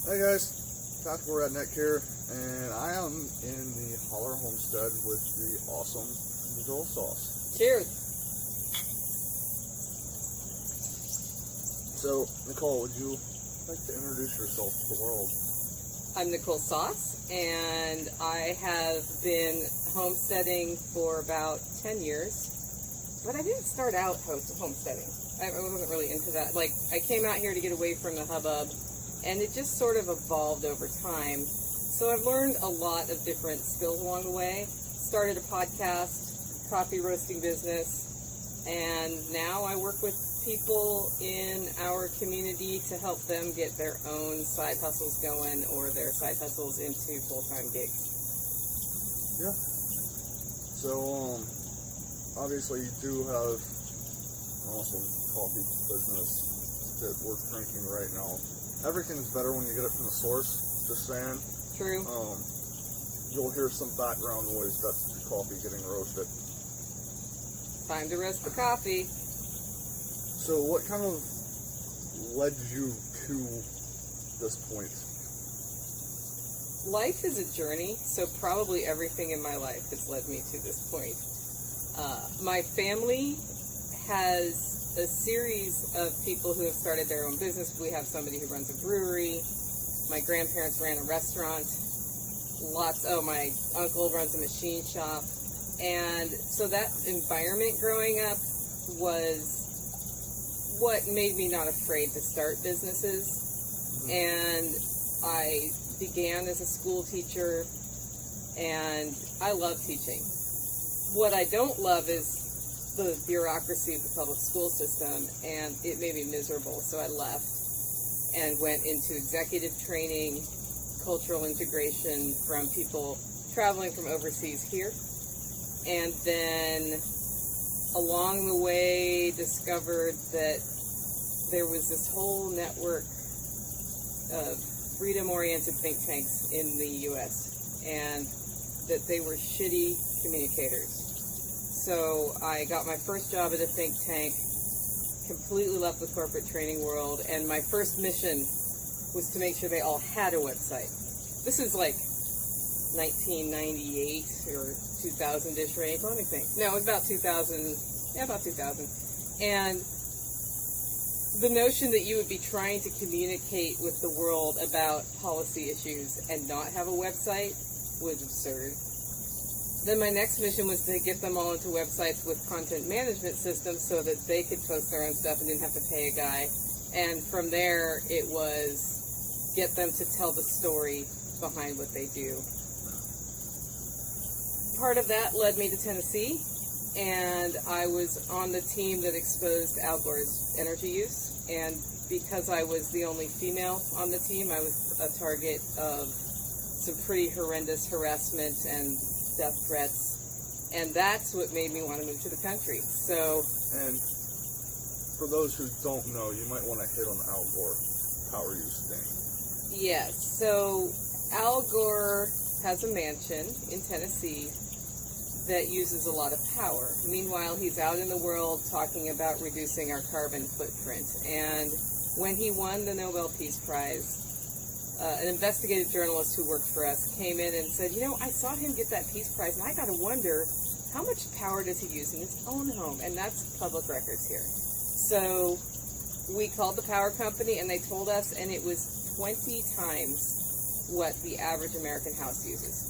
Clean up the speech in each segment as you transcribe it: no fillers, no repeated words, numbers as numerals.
Hey guys, Tactical Redneck here, and I am in the Holler homestead with the awesome Nicole sauce. Cheers. So, Nicole, would you like to introduce yourself to the world? I'm Nicole Sauce, and I have been homesteading for about 10 years, but I didn't start out homesteading. I wasn't really into that. Like, I came out here to get away from the hubbub, and it just sort of evolved over time. So I've learned a lot of different skills along the way. Started a podcast, coffee roasting business, and now I work with people in our community to help them get their own side hustles going or their side hustles into full-time gigs. Yeah. So, obviously you do have an awesome coffee business that we're drinking right now. Everything's better when you get it from the source, just saying. True. You'll hear some background noise, that's the coffee getting roasted. Time to roast the coffee. So what kind of led you to this point? Life is a journey, so probably everything in my life has led me to this point. My family has a series of people who have started their own business. We have somebody who runs a brewery. My grandparents ran a restaurant. My uncle runs a machine shop. And so that environment growing up was what made me not afraid to start businesses. And I began as a school teacher, and I love teaching. What I don't love is the bureaucracy of the public school system, and it made me miserable, so I left and went into executive training, cultural integration from people traveling from overseas here, and then along the way discovered that there was this whole network of freedom-oriented think tanks in the U.S., and that they were shitty communicators. So I got my first job at a think tank, completely left the corporate training world, and my first mission was to make sure they all had a website. This is like 1998 or 2000-ish range. Let me think. No, it was about 2000. Yeah, about 2000. And the notion that you would be trying to communicate with the world about policy issues and not have a website was absurd. Then my next mission was to get them all into websites with content management systems so that they could post their own stuff and didn't have to pay a guy. And from there, it was get them to tell the story behind what they do. Part of that led me to Tennessee, and I was on the team that exposed Al Gore's energy use. And because I was the only female on the team, I was a target of some pretty horrendous harassment and death threats, and that's what made me want to move to the country. So, and for those who don't know, you might want to hit on Al Gore power use thing. Yes, so Al Gore has a mansion in Tennessee that uses a lot of power. Meanwhile, he's out in the world talking about reducing our carbon footprint. And when he won the Nobel Peace Prize, an investigative journalist who worked for us came in and said, I saw him get that Peace Prize, and I got to wonder, how much power does he use in his own home? And that's public records here. So we called the power company, and they told us, and it was 20 times what the average American house uses.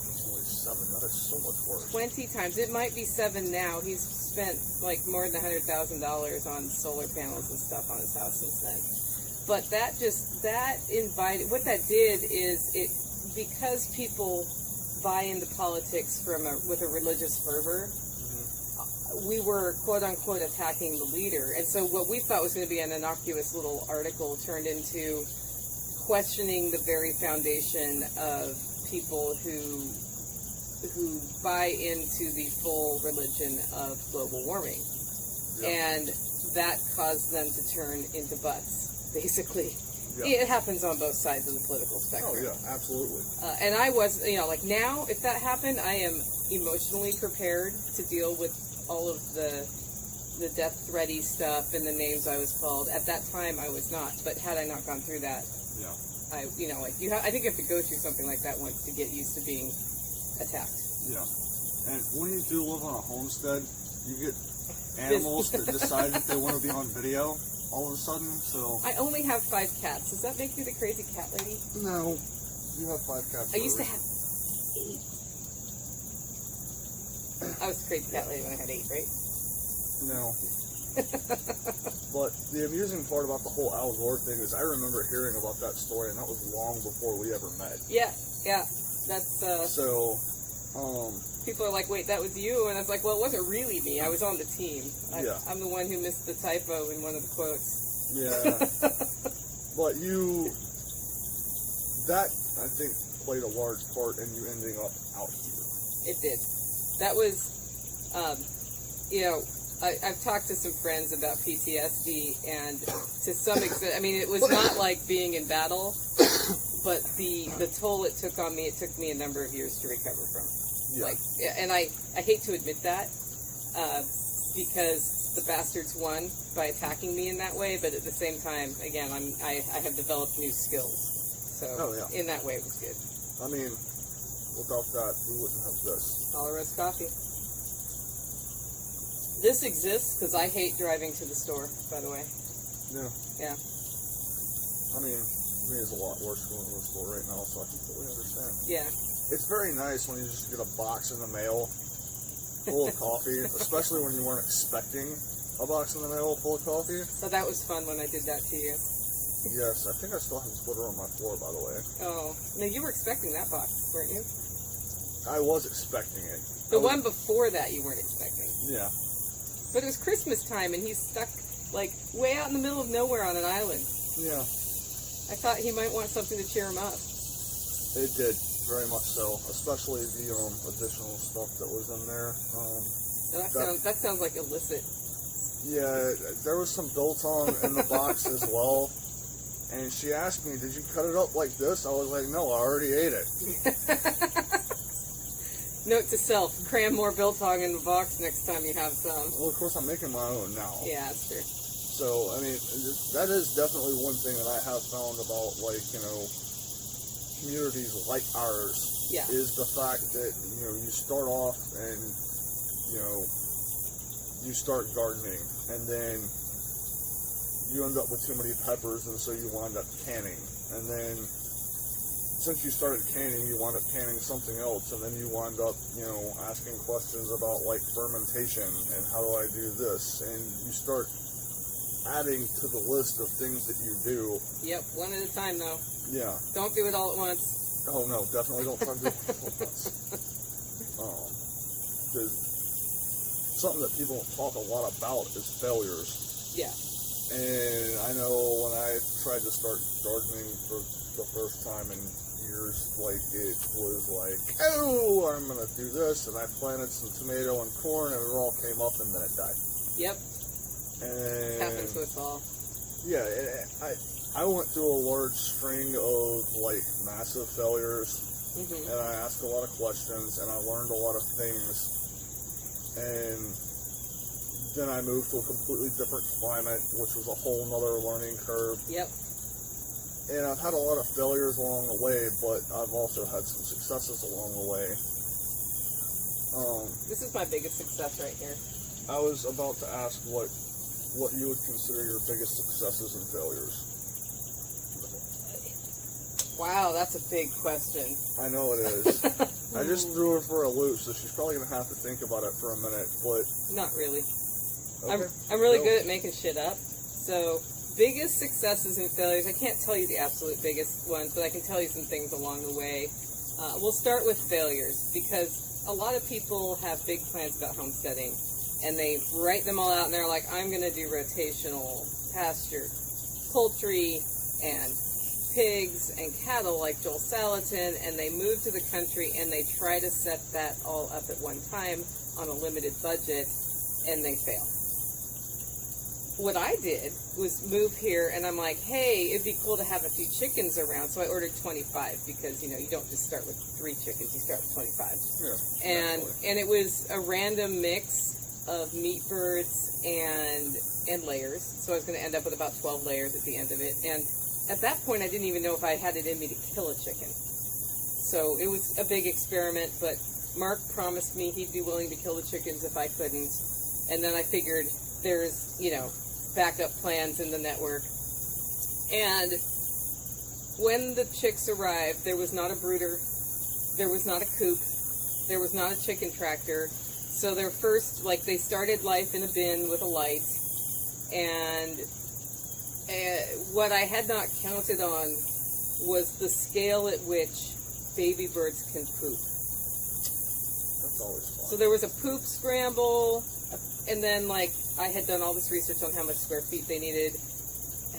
It's only 7. That is so much worse. 20 times. It might be 7 now. He's spent like more than $100,000 on solar panels and stuff on his house since then. But what that did is because people buy into politics with a religious fervor, we were quote unquote attacking the leader. And so what we thought was going to be an innocuous little article turned into questioning the very foundation of people who buy into the full religion of global warming. Yeah. And that caused them to turn into butts, basically. Yeah. It happens on both sides of the political spectrum. Oh, yeah, absolutely. And I was, now, if that happened, I am emotionally prepared to deal with all of the death threaty stuff and the names I was called. At that time, I was not. But had I not gone through that, Yeah. I think you have to go through something like that once to get used to being attacked. Yeah. And when you do live on a homestead, you get animals that decide that they want to be on video all of a sudden, so... I only have 5 cats. Does that make me the crazy cat lady? No. You have 5 cats. I used to have 8. I was the crazy cat lady when I had 8, right? No. But the amusing part about the whole Al Gore thing is I remember hearing about that story, and that was long before we ever met. Yeah. That's, So, people are like, wait, that was you? And I was like, well, it wasn't really me. I was on the team. Yeah. I'm the one who missed the typo in one of the quotes. Yeah. But that, I think, played a large part in you ending up out here. It did. That was, I've talked to some friends about PTSD, and to some extent, I mean, it was not like being in battle, but the toll it took on me, it took me a number of years to recover from. Yeah. And I hate to admit that, because the bastards won by attacking me in that way, but at the same time, again, I have developed new skills. So in that way, it was good. I mean, without that, we wouldn't have this. Holler roast coffee. This exists because I hate driving to the store, by the way. Yeah. Yeah. I mean, me is a lot worse going to the store right now, so I completely understand. Yeah. It's very nice when you just get a box in the mail full of coffee, especially when you weren't expecting a box in the mail full of coffee. So that was fun when I did that to you. Yes, I think I still have glitter on my floor, by the way. Oh. No, you were expecting that box, weren't you? I was expecting it. The one before that you weren't expecting. Yeah. But it was Christmas time, and he's stuck, like, way out in the middle of nowhere on an island. Yeah. I thought he might want something to cheer him up. It did, very much so. Especially the additional stuff that was in there. That sounds like illicit. Yeah, there was some biltong in the box as well. And she asked me, did you cut it up like this? I was like, no, I already ate it. Note to self, cram more biltong in the box next time you have some. Well, of course, I'm making my own now. Yeah, that's true. So, I mean, that is definitely one thing that I have found about, like, communities like ours. Yeah. Is the fact that, you start off and, you start gardening, and then you end up with too many peppers, and so you wind up canning. And then, since you started canning, you wind up canning something else, and then you wind up, asking questions about, like, fermentation, and how do I do this? And you start adding to the list of things that you do. Yep, one at a time, though. Yeah. Don't do it all at once. Oh, no, definitely don't try to do it all at once. Because something that people don't talk a lot about is failures. Yeah. And I know when I tried to start gardening for the first time in years, like, it was like, oh, I'm going to do this, and I planted some tomato and corn, and it all came up, and then it died. Yep. And Happened to us all. Yeah, I went through a large string of, like, massive failures, Mm-hmm. and I asked a lot of questions, and I learned a lot of things, and then I moved to a completely different climate, which was a whole nother learning curve. Yep. And I've had a lot of failures along the way, but I've also had some successes along the way. This is my biggest success right here. I was about to ask what you would consider your biggest successes and failures. Wow, that's a big question. I know it is. I just threw her for a loop, so she's probably going to have to think about it for a minute, but... Not really. Okay. I'm really good at making shit up. So, biggest successes and failures, I can't tell you the absolute biggest ones, but I can tell you some things along the way. We'll start with failures, because a lot of people have big plans about homesteading, and they write them all out, and they're like, I'm going to do rotational pasture, poultry, and pigs and cattle like Joel Salatin, and they move to the country and they try to set that all up at one time on a limited budget, and they fail. What I did was move here, and I'm like, hey, it'd be cool to have a few chickens around, so I ordered 25, because, you don't just start with 3 chickens, you start with 25. Yeah, And it was a random mix of meat birds and layers, so I was going to end up with about 12 layers at the end of it, and at that point, I didn't even know if I had it in me to kill a chicken. So it was a big experiment, but Mark promised me he'd be willing to kill the chickens if I couldn't. And then I figured there's, backup plans in the network. And when the chicks arrived, there was not a brooder, there was not a coop, there was not a chicken tractor. So their first, they started life in a bin with a light. And what I had not counted on was the scale at which baby birds can poop. That's always fun. So there was a poop scramble, and then I had done all this research on how much square feet they needed,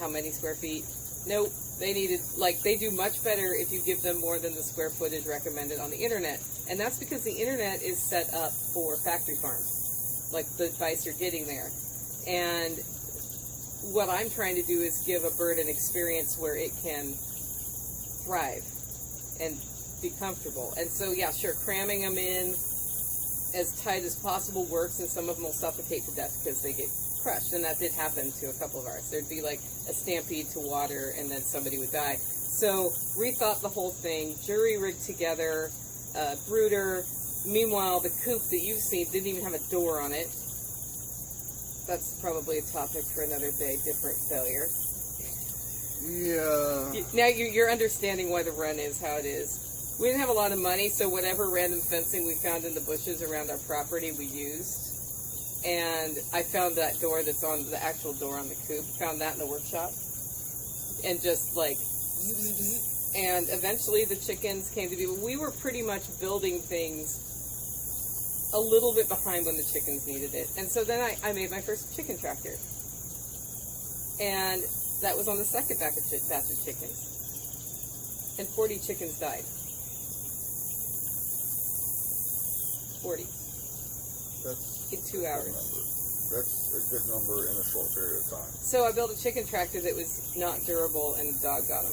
how many square feet. Nope, they needed, they do much better if you give them more than the square footage recommended on the internet. And that's because the internet is set up for factory farms, like the advice you're getting there. And what I'm trying to do is give a bird an experience where it can thrive and be comfortable. And so, yeah, sure, cramming them in as tight as possible works, and some of them will suffocate to death because they get crushed. And that did happen to a couple of ours. There'd be a stampede to water, and then somebody would die. So, rethought the whole thing, jury rigged together, brooder. Meanwhile, the coop that you've seen didn't even have a door on it. That's probably a topic for another day, different failure. Yeah. Now you're understanding why the run is how it is. We didn't have a lot of money, so whatever random fencing we found in the bushes around our property we used. And I found that door that's on the actual door on the coop, found that in the workshop. And just and eventually the chickens came to be, we were pretty much building things a little bit behind when the chickens needed it. And so then I made my first chicken tractor. And that was on the second batch of chickens. And 40 chickens died. 40. That's in 2 hours. That's a good number in a short period of time. So I built a chicken tractor that was not durable, and the dog got him.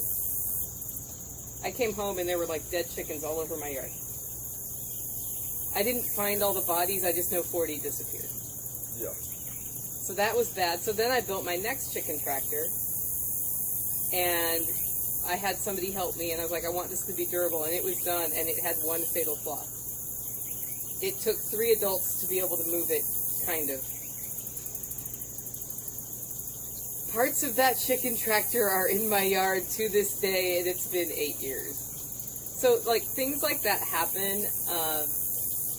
I came home and there were dead chickens all over my yard. I didn't find all the bodies, I just know 40 disappeared. Yeah. So that was bad. So then I built my next chicken tractor, and I had somebody help me, and I was like, I want this to be durable, and it was done, and it had one fatal flaw. It took 3 adults to be able to move it, kind of. Parts of that chicken tractor are in my yard to this day, and it's been 8 years. So, things like that happen,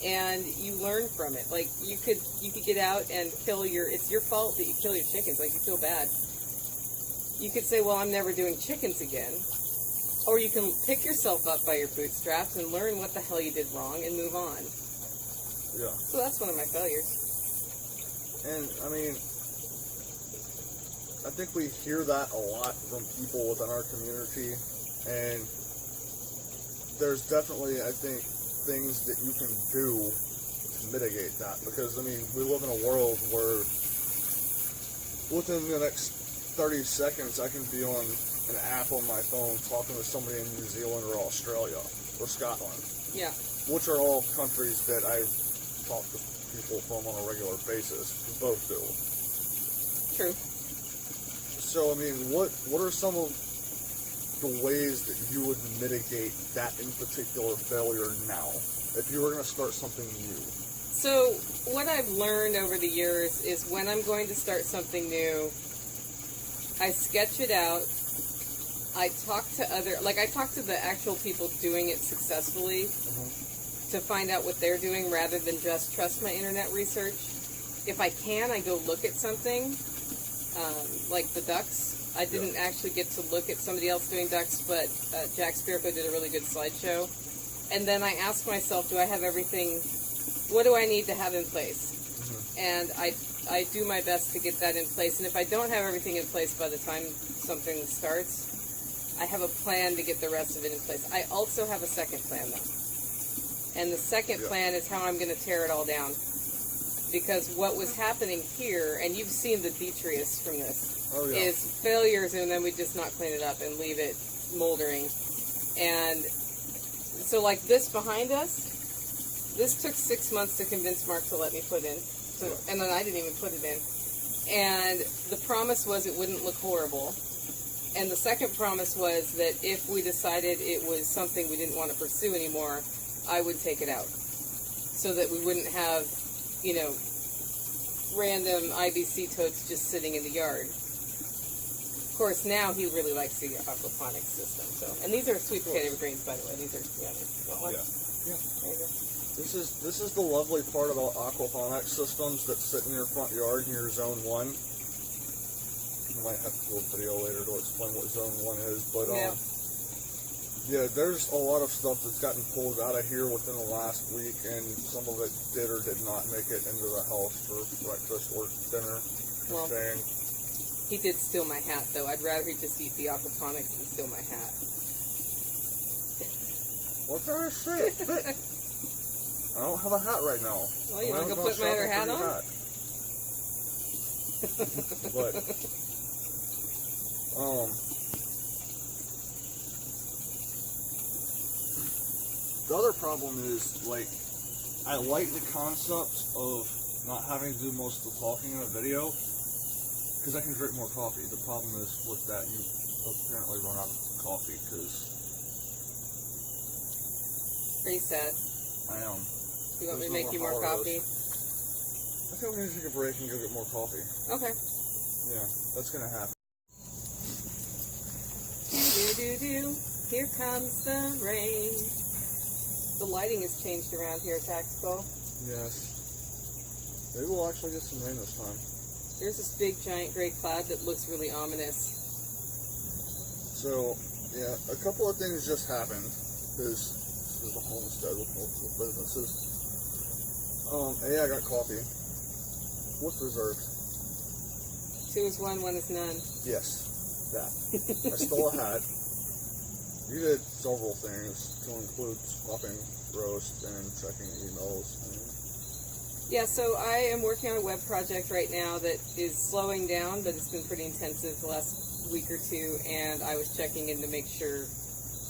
and you learn from it. You could get out and kill it's your fault that you kill your chickens. You feel bad. You could say, well, I'm never doing chickens again. Or you can pick yourself up by your bootstraps and learn what the hell you did wrong and move on. Yeah. So that's one of my failures. And, I think we hear that a lot from people within our community, and there's definitely, I think, things that you can do to mitigate that, because, we live in a world where within the next 30 seconds I can be on an app on my phone talking to somebody in New Zealand or Australia or Scotland. Yeah. Which are all countries that I talk to people from on a regular basis. We both do. True. So, what are some of the ways that you would mitigate that in particular failure now, if you were going to start something new? So, what I've learned over the years is when I'm going to start something new, I sketch it out. I talk to the actual people doing it successfully to find out what they're doing rather than just trust my internet research. If I can, I go look at something. Like the ducks. I didn't actually get to look at somebody else doing ducks, but Jack Spirko did a really good slideshow. And then I ask myself, do I have everything, what do I need to have in place? And I do my best to get that in place. And if I don't have everything in place by the time something starts, I have a plan to get the rest of it in place. I also have a second plan, though. And the second plan is how I'm going to tear it all down. Because what was happening here, and you've seen the detritus from this, is failures, and then we just not clean it up and leave it moldering. And so this behind us, this took 6 months to convince Mark to let me put in. So, and then I didn't even put it in. And the promise was it wouldn't look horrible. And the second promise was that if we decided it was something we didn't want to pursue anymore, I would take it out. So that we wouldn't have, you know, random IBC totes just sitting in the yard. Of course, now he really likes the aquaponics system. So, and these are sweet potato greens, by the way. These are, yeah, want one? Yeah. There you go. This is the lovely part about aquaponics systems that sit in your front yard in your zone 1. You might have to do a video later to explain what zone 1 is, but yeah, there's a lot of stuff that's gotten pulled out of here within the last week, and some of it did or did not make it into the house for breakfast or dinner. Well, he did steal my hat, though. I'd rather he just eat the aquaponics than steal my hat. What kind of shit? I don't have a hat right now. Well, you want to go put my other hat on? But, the other problem is, like, I like the concept of not having to do most of the talking in a video, because I can drink more coffee. The problem is with that, you apparently run out of coffee, because... Are you sad? I am. You want me to make you more coffee? I think we're going to take a break and go get more coffee. Okay. Yeah, that's going to happen. Do-do-do-do. Here comes the rain. The lighting has changed around here, Tactical. Yes. Maybe we'll actually get some rain this time. There's this big giant gray cloud that looks really ominous. So, yeah, a couple of things just happened. This is the homestead with multiple businesses. I got coffee. What's reserved? 2 is 1, 1 is none. Yes, that. I stole a hat. You did several things to include swapping roast and checking emails. Yeah, so I am working on a web project right now that is slowing down, but it's been pretty intensive the last week or two, and I was checking in to make sure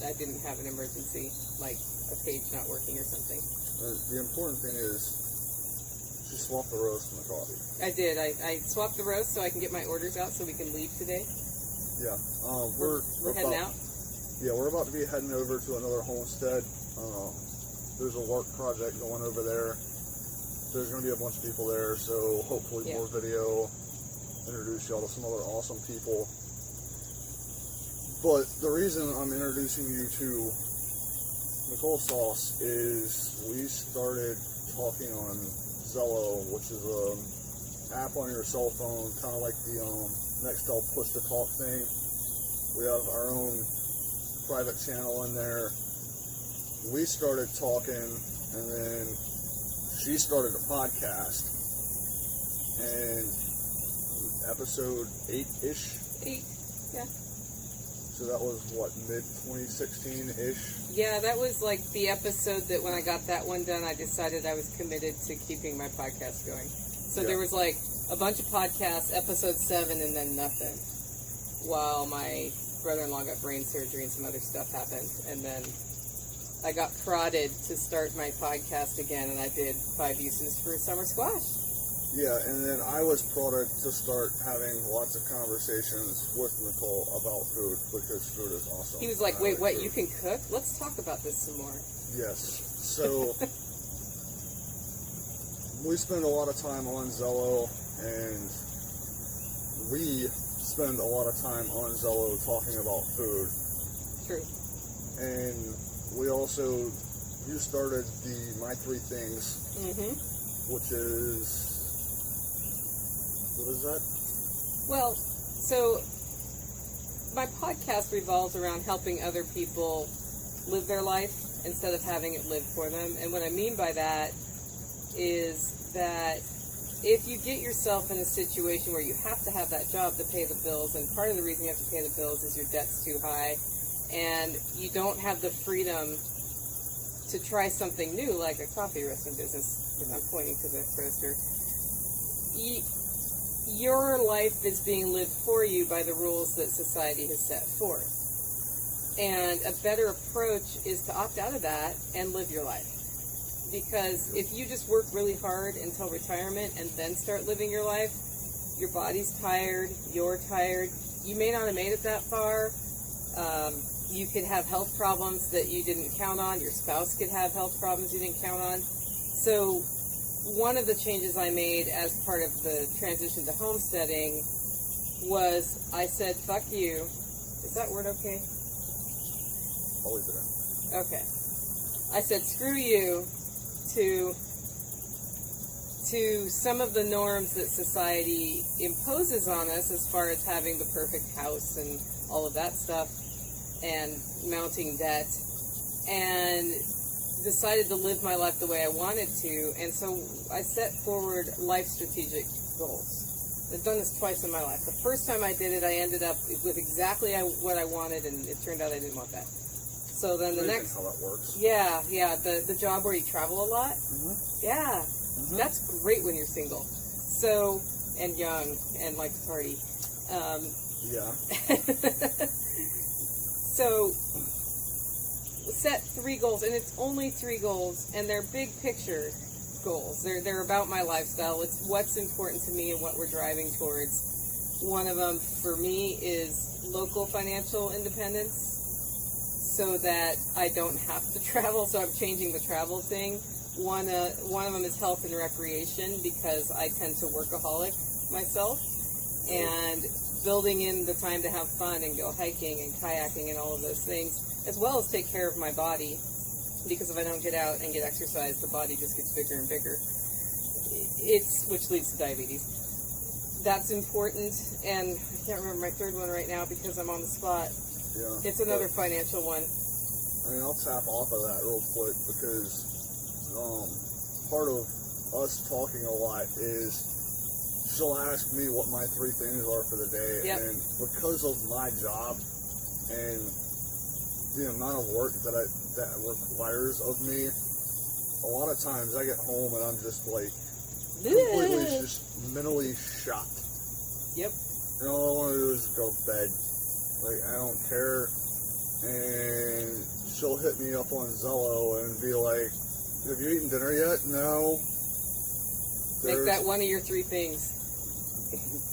I didn't have an emergency, like a page not working or something. The important thing is she swapped the roast and the coffee. I did. I swapped the roast so I can get my orders out so we can leave today. Yeah. We're heading out? Yeah, we're about to be heading over to another homestead. There's a work project going over there. There's going to be a bunch of people there, so hopefully more video, introduce y'all to some other awesome people. But the reason I'm introducing you to Nicole Sauce is we started talking on Zello, which is an app on your cell phone, kind of like the Nextel push-to-talk thing. We have our own private channel in there. We started talking, and then she started a podcast, and episode 8-ish? 8, yeah. So that was, what, mid-2016-ish? Yeah, that was like the episode that when I got that one done, I decided I was committed to keeping my podcast going. So there was like a bunch of podcasts, episode 7, and then nothing. While my brother-in-law got brain surgery and some other stuff happened. And then I got prodded to start my podcast again, and I did 5 uses for summer squash. Yeah, and then I was prodded to start having lots of conversations with Nicole about food, because food is awesome. He was like, wait, what, you can cook? Let's talk about this some more. Yes. So, we spend a lot of time on Zello, and we spend a lot of time on Zello talking about food. True. And we also, you started the My 3 Things, which is... What is that? Well, so my podcast revolves around helping other people live their life instead of having it live for them. And what I mean by that is that if you get yourself in a situation where you have to have that job to pay the bills, and part of the reason you have to pay the bills is your debt's too high, and you don't have the freedom to try something new, like a coffee roasting business, if I'm pointing to the roaster, your life is being lived for you by the rules that society has set forth. And a better approach is to opt out of that and live your life. Because if you just work really hard until retirement and then start living your life, your body's tired, you're tired, you may not have made it that far. You could have health problems that you didn't count on. Your spouse could have health problems you didn't count on. So one of the changes I made as part of the transition to homesteading was I said, fuck you. Is that word okay? I'll leave it in. Okay. I said, screw you to some of the norms that society imposes on us as far as having the perfect house and all of that stuff and mounting debt, and decided to live my life the way I wanted to. And so I set forward life strategic goals. I've done this twice in my life. The first time I did it, I ended up with exactly what I wanted, and it turned out I didn't want that. So then the next, how that works. yeah, the job where you travel a lot, yeah, that's great when you're single, so, and young and like to party. Yeah. So set 3 goals, and it's only 3 goals, and they're big picture goals. They're about my lifestyle. It's what's important to me and what we're driving towards. One of them for me is local financial independence, so that I don't have to travel. So I'm changing the travel thing. One of them is health and recreation, because I tend to workaholic myself, and building in the time to have fun and go hiking and kayaking and all of those things, as well as take care of my body, because if I don't get out and get exercise, the body just gets bigger and bigger. Which leads to diabetes. That's important, and I can't remember my third one right now because I'm on the spot. Yeah. It's another financial one. I mean, I'll tap off of that real quick, because part of us talking a lot is she'll ask me what my 3 things are for the day, and because of my job and the amount of work that requires of me, a lot of times I get home and I'm just like completely just mentally shot. Yep. And all I want to do is go to bed. Like, I don't care. And she'll hit me up on Zello and be like, have you eaten dinner yet? No. Make that one of your 3 things.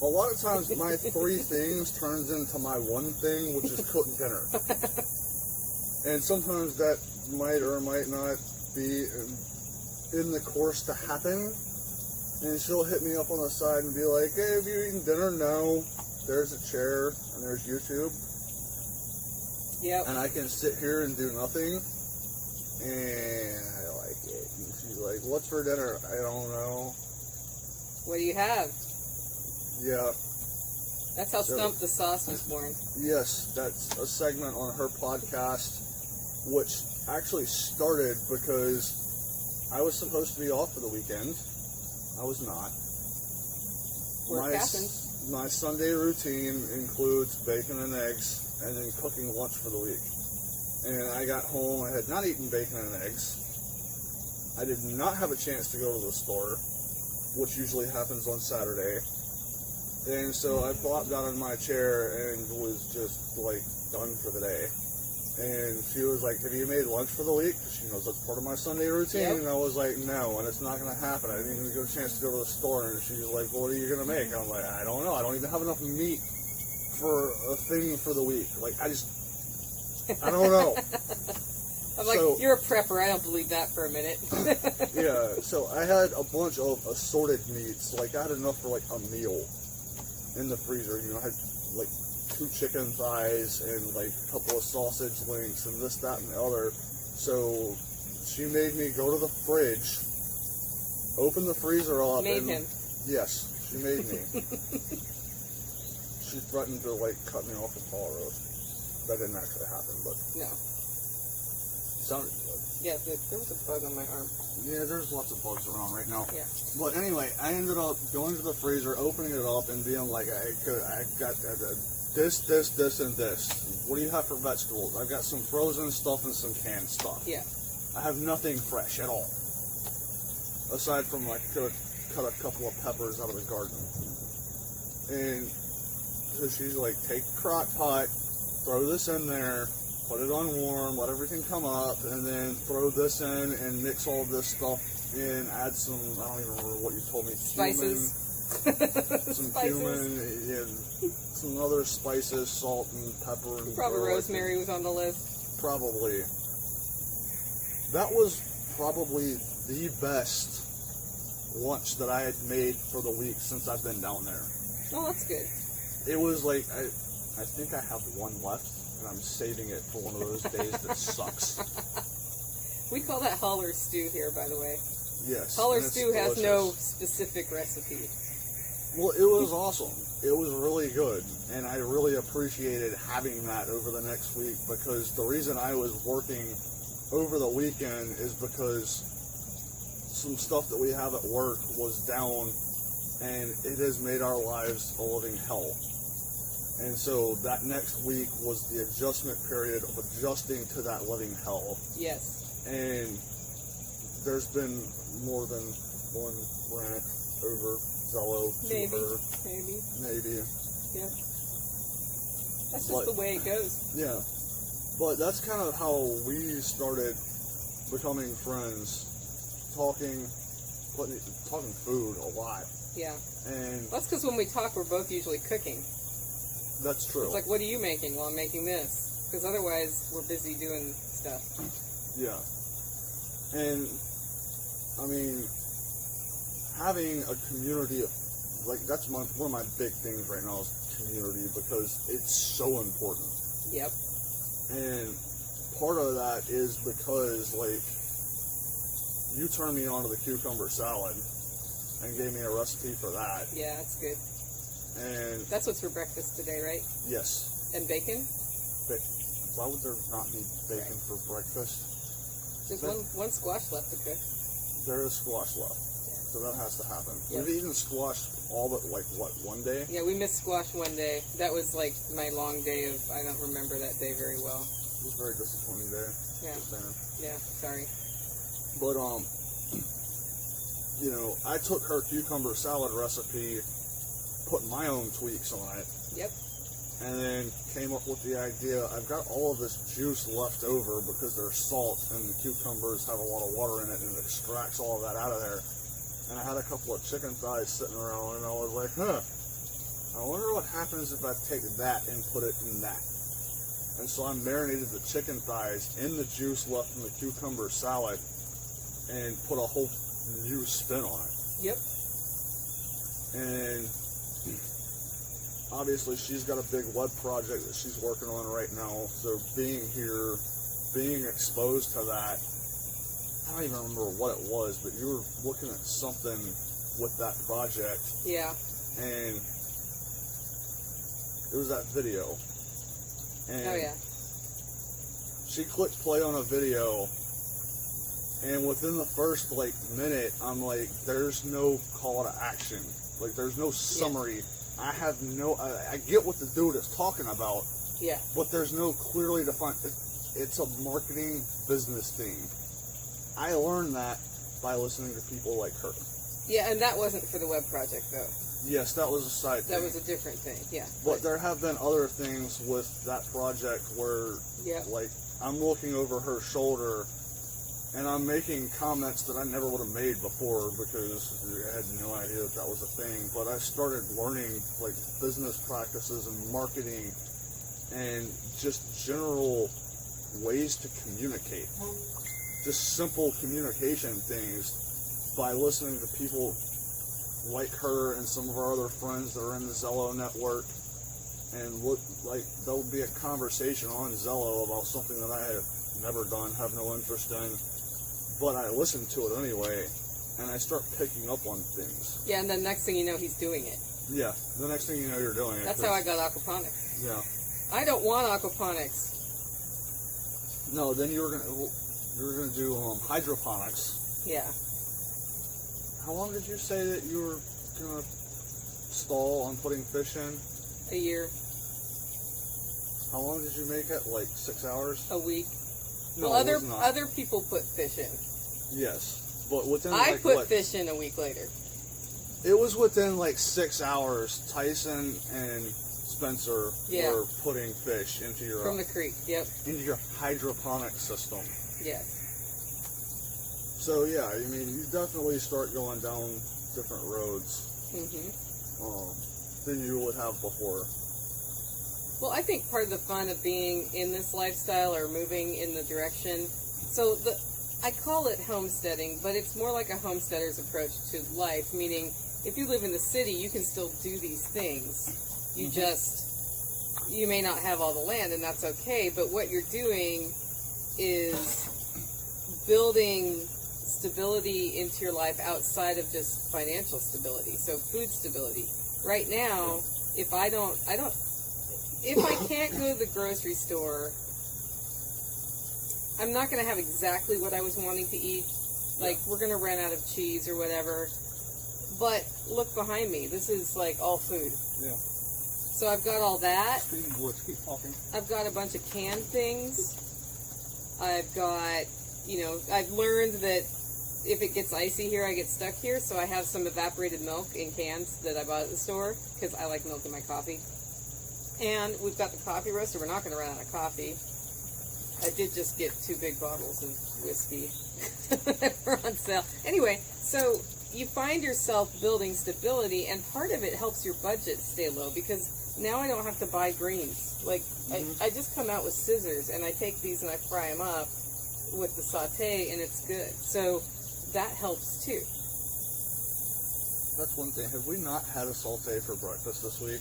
A lot of times my 3 things turns into my 1 thing, which is cook dinner. And sometimes that might or might not be in the course to happen. And she'll hit me up on the side and be like, hey, have you eaten dinner? No. There's a chair and there's YouTube. Yep. And I can sit here and do nothing. And I like it. And she's like, what's for dinner? I don't know. What do you have? Yeah. That's how Stump the Sauce was born. Yes, that's a segment on her podcast, which actually started because I was supposed to be off for the weekend. I was not. Work happens. My Sunday routine includes bacon and eggs and then cooking lunch for the week. And I got home, I had not eaten bacon and eggs. I did not have a chance to go to the store, which usually happens on Saturday. And so I plopped down in my chair and was just like done for the day. And she was like, have you made lunch for the week? Because she knows that's part of my Sunday routine. Yep. And I was like, no, and it's not going to happen. I didn't even get a chance to go to the store. And she was like, well, what are you going to make? I'm like, I don't know. I don't even have enough meat for a thing for the week. Like, I don't know. I'm like, you're a prepper. I don't believe that for a minute. Yeah, so I had a bunch of assorted meats. Like, I had enough for like a meal in the freezer. You know, I had like 2 chicken thighs and like a couple of sausage links and this, that, and the other. So she made me go to the fridge, open the freezer up. Made him. Yes, she made me. She threatened to like cut me off with Holler. That didn't actually happen, but No. sounded good. Yeah, there was a bug on my arm. Yeah, there's lots of bugs around right now. Yeah. But anyway, I ended up going to the freezer, opening it up, and being like, I got this, and this. What do you have for vegetables? I've got some frozen stuff and some canned stuff. Yeah. I have nothing fresh at all. Aside from, like, cut a couple of peppers out of the garden. And so she's like, take the crock pot, throw this in there, put it on warm, let everything come up, and then throw this in and mix all this stuff in, add some, I don't even remember what you told me. Spices. some cumin, and some other spices, salt and pepper and Probably garlic. rosemary was on the list. Probably. That was probably the best lunch that I had made for the week since I've been down there. Oh, that's good. It was like, I think I have one left, and I'm saving it for one of those days that sucks. We call that Holler stew here, by the way. Yes. Holler and it's stew has delicious. no specific recipe. Well, it was awesome. It was really good, and I really appreciated having that over the next week, because the reason I was working over the weekend is because some stuff that we have at work was down, and it has made our lives a living hell. And so that next week was the adjustment period of adjusting to that living hell. Yes. And there's been more than one rant over Zello to Maybe. her. Maybe. Yeah. That's just the way it goes. Yeah. But that's kind of how we started becoming friends, talking food a lot. Yeah. And That's because when we talk, we're both usually cooking. that's true. It's like, what are you making? Well, I'm making this. Because otherwise, we're busy doing stuff. Yeah. And, I mean, having a community of, like, that's one of my big things right now is community, because it's so important. Yep. And part of that is because, like, you turned me on to the cucumber salad and gave me a recipe for that. Yeah, that's good. And That's what's for breakfast today, right? yes, And bacon? why would there not be bacon for breakfast? There's one squash left to cook. There is squash left, so that has to happen. Yep. We've eaten squash all but, like, what, one day? Yeah, we missed squash one day. That was like my long day of, I don't remember that day very well. It was a very disappointing day. Yeah. Just saying. Yeah, sorry. But, you know, I took her cucumber salad recipe, put my own tweaks on it, Yep. and then came up with the idea. I've got all of this juice left over because there's salt and the cucumbers have a lot of water in it, and it extracts all of that out of there. And I had a couple of chicken thighs sitting around, and I was like, I wonder what happens if I take that and put it in that. And so I marinated the chicken thighs in the juice left from the cucumber salad and put a whole new spin on it. Yep. And obviously she's got a big web project that she's working on right now, so being here, being exposed to that, I don't even remember what it was, but you were looking at something with that project, Yeah. and it was that video. And Oh, yeah. she clicked play on a video, and within the first, like, minute, I'm like, there's no call to action. Like, there's no summary. I have no, I get what the dude is talking about, Yeah. but there's no clearly defined, it's a marketing business thing. I learned that by listening to people like her. Yeah, and that wasn't for the web project, though. Yes, that was a side thing. That was a different thing, yeah. But there have been other things with that project where, Yeah. like, I'm looking over her shoulder and I'm making comments that I never would have made before because I had no idea that was a thing. But I started learning, like, business practices and marketing and just general ways to communicate. Just simple communication things by listening to people like her and some of our other friends that are in the Zello network, and look, like, there'll be a conversation on Zello about something that I have never done, have no interest in, but I listen to it anyway, and I start picking up on things. Yeah, and then next thing you know, he's doing it. Yeah, the next thing you know, you're doing it. That's how I got aquaponics. Yeah. I don't want aquaponics. No, then you were gonna do hydroponics. Yeah. How long did you say that you were gonna stall on putting fish in? A year, How long did you make it? Like 6 hours? a week. No, Well, it was not. other people put fish in. Yes, but within I like put what? fish in a week later. It was within like 6 hours. Tyson and Spencer Yeah. were putting fish into your From the creek, yep. into your hydroponic system. Yes. So yeah, I mean, you definitely start going down different roads. than you would have before. Well, I think part of the fun of being in this lifestyle or moving in the direction, so I call it homesteading, but it's more like a homesteader's approach to life, meaning if you live in the city, you can still do these things. You may not have all the land, and that's okay, but what you're doing is building stability into your life outside of just financial stability, so food stability. Right now, if I can't go to the grocery store, I'm not going to have exactly what I was wanting to eat. Like, we're going to run out of cheese or whatever. But look behind me. This is like all food. Yeah. So I've got all that. Keep talking. I've got a bunch of canned things. I've got, I've learned that if it gets icy here, I get stuck here. So I have some evaporated milk in cans that I bought at the store because I like milk in my coffee. And we've got the coffee roaster. We're not going to run out of coffee. I did just get 2 big bottles of whiskey that were on sale. Anyway, so you find yourself building stability, and part of it helps your budget stay low because now I don't have to buy greens. Like, I just come out with scissors, and I take these and I fry them up with the saute, and it's good. So that helps too. That's one thing. Have we not had a saute for breakfast this week?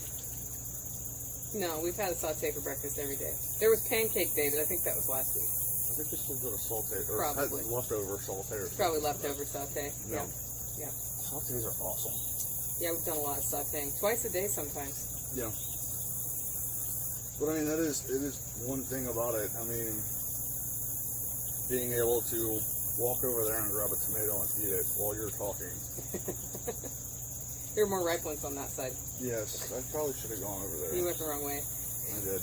No, we've had a saute for breakfast every day. There was pancake day, but I think that was last week. I think we still did a saute, or Probably. had leftover saute. Or Probably leftover saute. No. Yeah. Sautés are awesome. Yeah, we've done a lot of sauteing. Twice a day sometimes. Yeah. But I mean, it is one thing about it. I mean, being able to walk over there and grab a tomato and eat it while you're talking. There are more ripe ones on that side. Yes, I probably should have gone over there. You went the wrong way. I did.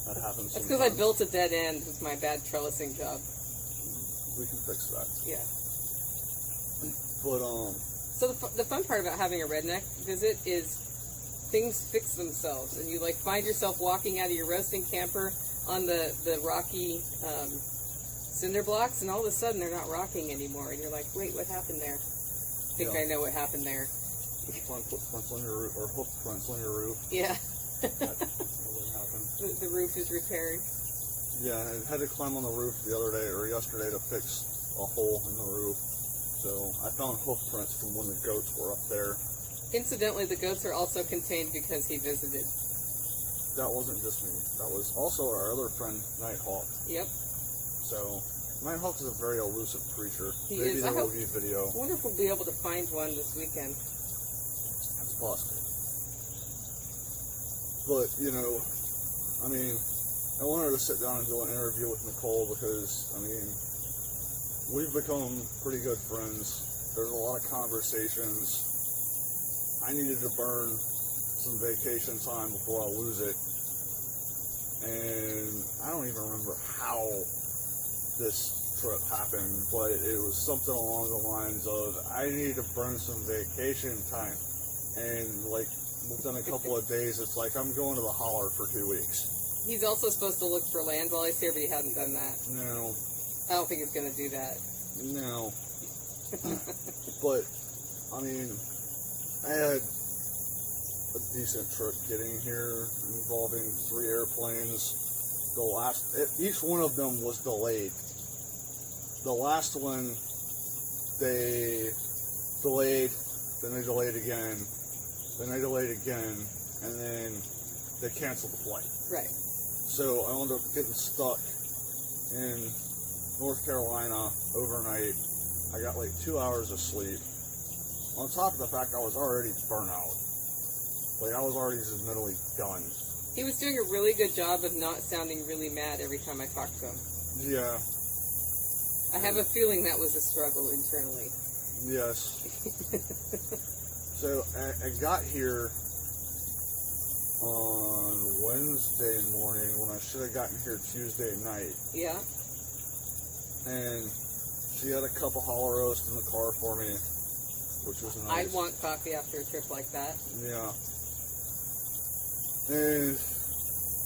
That happens. That's because I built a dead end with my bad trellising job. We can fix that. Yeah. But So the fun part about having a redneck visit is things fix themselves, and you like find yourself walking out of your roasting camper on the rocky cinder blocks, and all of a sudden they're not rocking anymore, and you're like, wait, what happened there? I think I know what happened there. Front footprints on your roof, or hoof prints on your roof. Yeah. That really happened. The roof is repaired. Yeah, I had to climb on the roof the other day, or yesterday, to fix a hole in the roof. So I found hoof prints from when the goats were up there. Incidentally, the goats are also contained because he visited. That wasn't just me. That was also our other friend, Nighthawk. Yep. So Nighthawk is a very elusive creature. He Maybe is. there will be video. I wonder if we'll be able to find one this weekend. It's possible. But, I mean, I wanted to sit down and do an interview with Nicole because, I mean, we've become pretty good friends. There's a lot of conversations. I needed to burn some vacation time before I lose it. And I don't even remember how this trip happened, but it was something along the lines of, I need to burn some vacation time. And, like, within a couple of days, it's like, I'm going to the Holler for 2 weeks. He's also supposed to look for land while he's here, but he hadn't done that. No. I don't think he's going to do that. No. But, I mean, I had a decent trip getting here, involving 3 airplanes. Each one of them was delayed. The last one, they delayed, then they delayed again, then they delayed again, and then they canceled the flight. Right. So I ended up getting stuck in North Carolina overnight. I got like 2 hours of sleep. On top of the fact I was already burnt out. Like, I was already just mentally done. He was doing a really good job of not sounding really mad every time I talked to him. Yeah. I have a feeling that was a struggle internally. Yes. So I got here on Wednesday morning when I should have gotten here Tuesday night. Yeah. And she had a cup of Holler roast in the car for me, which was nice. I'd want coffee after a trip like that. Yeah. And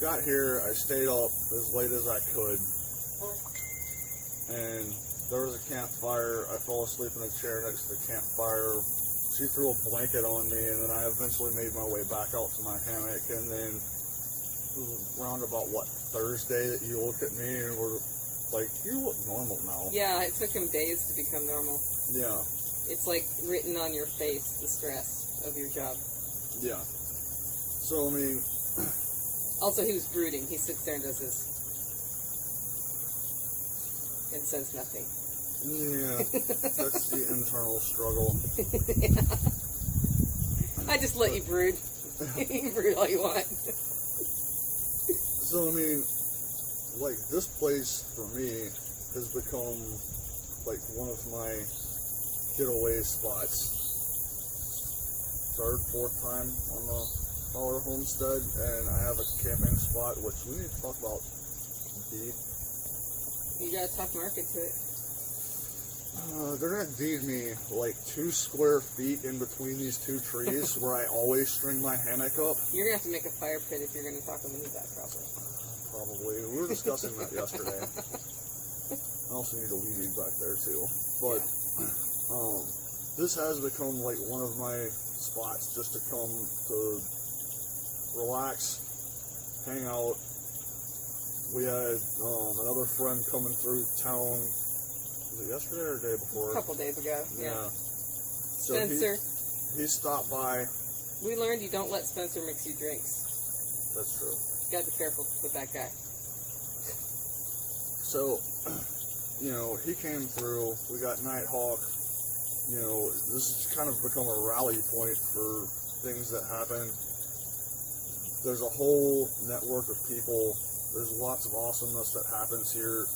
got here, I stayed up as late as I could. And there was a campfire. I fell asleep in a chair next to the campfire, she threw a blanket on me, and then I eventually made my way back out to my hammock, and then around about, Thursday, that you looked at me and were like, you look normal now. Yeah, it took him days to become normal. Yeah. It's like written on your face, the stress of your job. Yeah. So, I mean... Also, he was brooding. He sits there and does this. And says nothing. Yeah, that's the internal struggle. Yeah. I just let you brood. You can brood all you want. So, I mean, like, this place, for me, has become, like, one of my getaway spots. Third, fourth time on the Holler homestead, and I have a camping spot, which we need to talk about deed. You gotta talk market to it. They're gonna deed me like 2 square feet in between these 2 trees where I always string my hammock up. You're gonna have to make a fire pit if you're gonna talk on the back properly. Probably. We were discussing that yesterday. I also need a weed eat back there too. But this has become like one of my spots just to come to relax, hang out. We had another friend coming through town. Was it yesterday or the day before? A couple days ago, yeah. So Spencer. He stopped by. We learned you don't let Spencer mix you drinks. That's true. You gotta be careful with that guy. So, he came through. We got Nighthawk. This has kind of become a rally point for things that happen. There's a whole network of people. There's lots of awesomeness that happens here.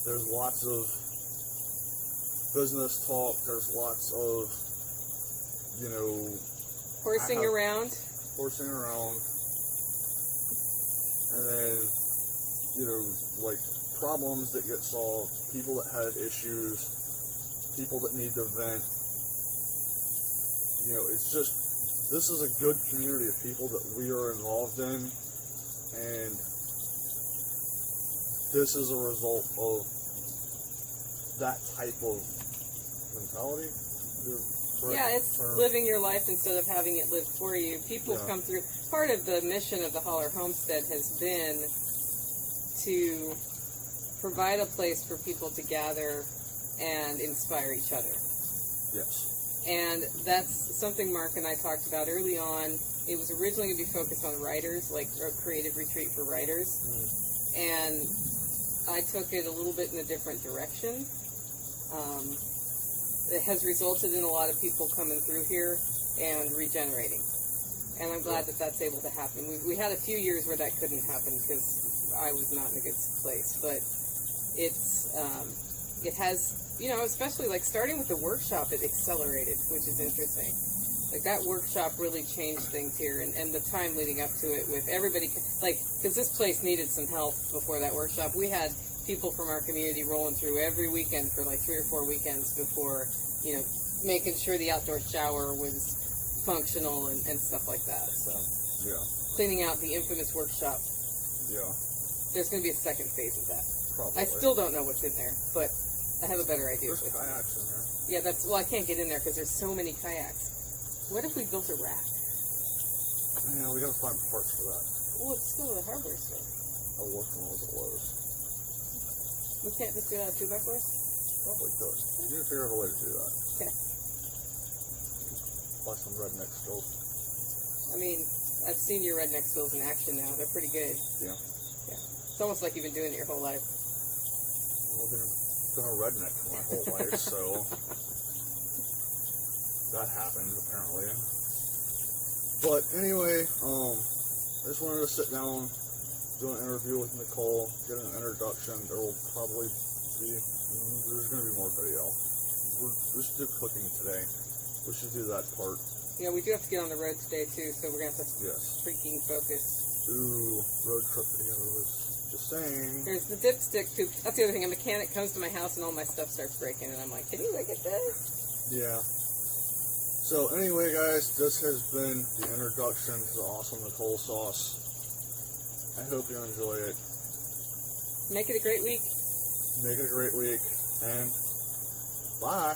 There's lots of business talk. There's lots of, Horsing around. And then, like problems that get solved, people that had issues, people that need to vent. It's just, this is a good community of people that we are involved in, and this is a result of that type of mentality. Yeah, it's living your life instead of having it live for you. People come through. Part of the mission of the Holler Homestead has been to provide a place for people to gather and inspire each other. Yes. And that's something Mark and I talked about early on. It was originally going to be focused on writers, like a creative retreat for writers. And I took it a little bit in a different direction. It has resulted in a lot of people coming through here and regenerating. And I'm glad that that's able to happen. We had a few years where that couldn't happen because I was not in a good place. But it has, especially like starting with the workshop, it accelerated, which is interesting. Like that workshop really changed things here, and the time leading up to it with everybody, because this place needed some help before that workshop. We had people from our community rolling through every weekend for like 3 or 4 weekends before, making sure the outdoor shower was functional and stuff like that. So, cleaning out the infamous workshop. Yeah. There's going to be a second phase of that. Probably. I still don't know what's in there, but I have a better idea. There's kayaks in there. Yeah, I can't get in there because there's so many kayaks. What if we built a raft? Yeah, we gotta find parts for that. Well, it's still a hardware store. I'll work on those at Lowe's. We can't just do that 2x4s? Probably could. You need to figure out a way to do that. Okay. Buy some Redneck skills. I mean, I've seen your Redneck skills in action now. They're pretty good. Yeah. It's almost like you've been doing it your whole life. Well, I've been a redneck for my whole life, so that happened apparently. But anyway, I just wanted to sit down, do an interview with Nicole, get an introduction. There will probably be, there's going to be more video. We should do cooking today. We should do that part. Yeah, we do have to get on the road today too, so we're going to have to freaking focus. Ooh, road trip videos. Just saying. There's the dipstick too. That's the other thing. A mechanic comes to my house and all my stuff starts breaking, and I'm like, can you look at this? Yeah. So anyway, guys, this has been the introduction to the awesome Nicole sauce. I hope you enjoy it. Make it a great week. Make it a great week, and bye.